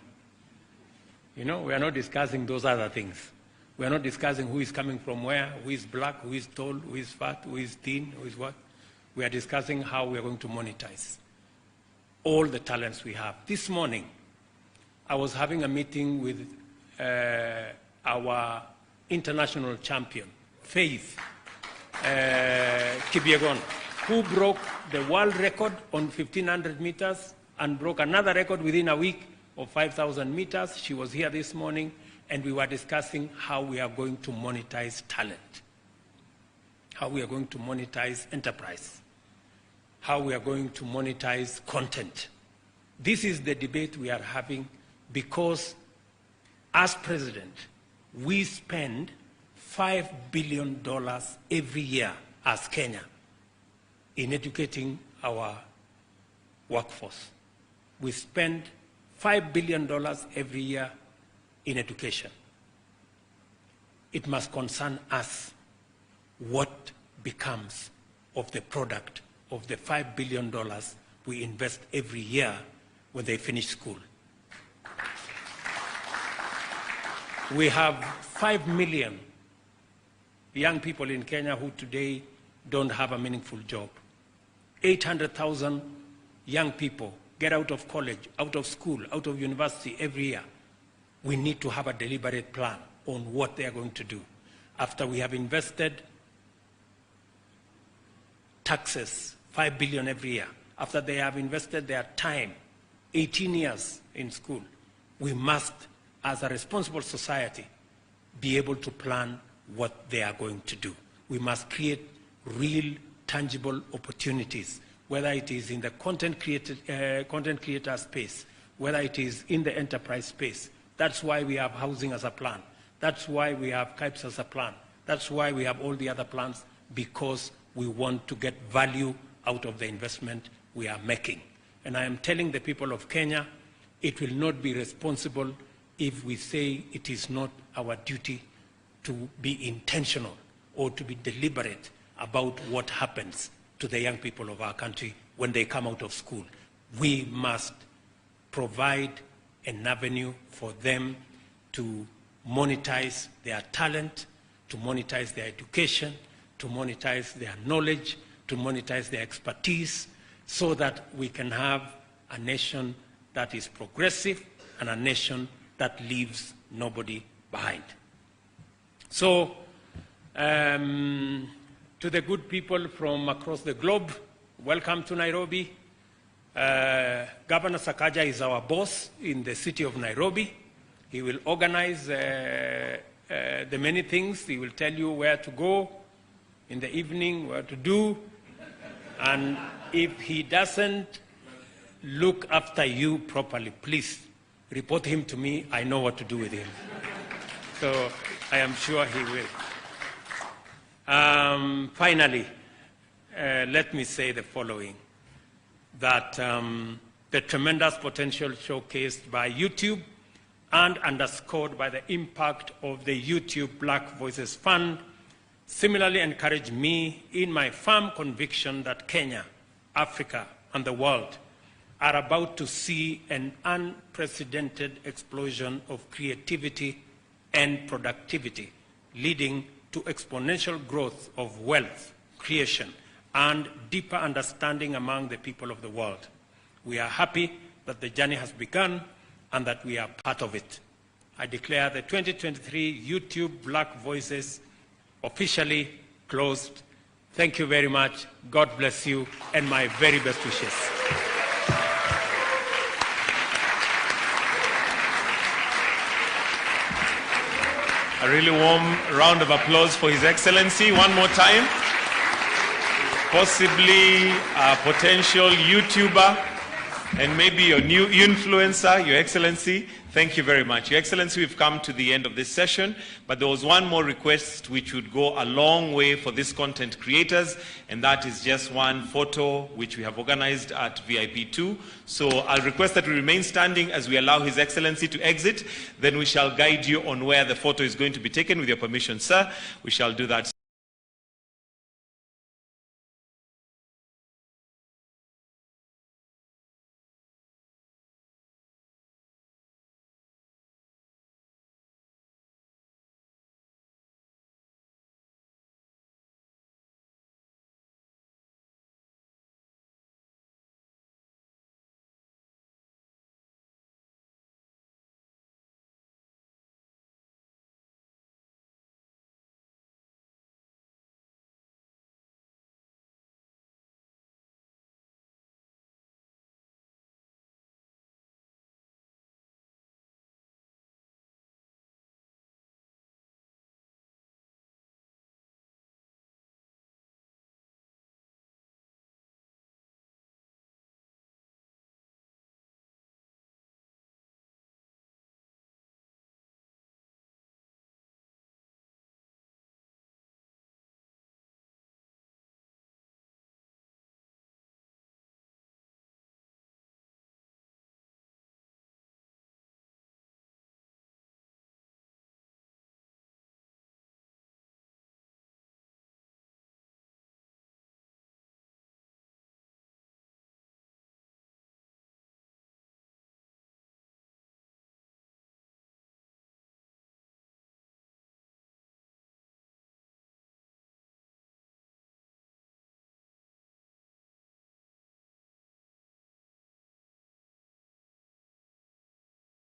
You know, we are not discussing those other things. We are not discussing who is coming from where, who is black, who is tall, who is fat, who is thin, who is what. We are discussing how we are going to monetize all the talents we have. This morning, I was having a meeting with our international champion, Faith Kipyegon, who broke the world record on 1,500 meters and broke another record within a week of 5,000 meters. She was here this morning, and we were discussing how we are going to monetize talent, how we are going to monetize enterprise, how we are going to monetize content. This is the debate we are having because, as president, we spend $5 billion every year as Kenya in educating our workforce. We spend $5 billion every year in education. It must concern us what becomes of the product of the $5 billion we invest every year when they finish school. We have 5 million young people in Kenya who today don't have a meaningful job. 800,000 young people get out of college, out of school, out of university every year. We need to have a deliberate plan on what they are going to do. After we have invested taxes, 5 billion every year, after they have invested their time, 18 years in school, we must, as a responsible society, be able to plan what they are going to do. We must create real, tangible opportunities, whether it is in the content creator space, whether it is in the enterprise space. That's why we have housing as a plan. That's why we have KIPES as a plan. That's why we have all the other plans, because we want to get value out of the investment we are making. And I am telling the people of Kenya, it will not be responsible if we say it is not our duty to be intentional or to be deliberate about what happens to the young people of our country when they come out of school. We must provide an avenue for them to monetize their talent, to monetize their education, to monetize their knowledge, to monetize their expertise, so that we can have a nation that is progressive and a nation that leaves nobody behind. So, to the good people from across the globe, welcome to Nairobi. Governor Sakaja is our boss in the city of Nairobi. He will organize the many things. He will tell you where to go in the evening, what to do. And if he doesn't look after you properly, please report him to me. I know what to do with him. So I am sure he will. Finally, let me say the following, that the tremendous potential showcased by YouTube and underscored by the impact of the YouTube Black Voices Fund similarly encouraged me in my firm conviction that Kenya, Africa, and the world are about to see an unprecedented explosion of creativity and productivity, leading to exponential growth of wealth creation and deeper understanding among the people of the world. We are happy that the journey has begun and that we are part of it. I declare the 2023 YouTube Black Voices officially closed. Thank you very much. God bless you, and my very best wishes. A really warm round of applause for His Excellency one more time. Possibly a potential YouTuber and maybe a new influencer, Your Excellency. Thank you very much. Your Excellency, we've come to the end of this session, but there was one more request which would go a long way for these content creators, and that is just one photo which we have organized at VIP 2. So I'll request that we remain standing as we allow His Excellency to exit. Then we shall guide you on where the photo is going to be taken. With your permission, sir, we shall do that.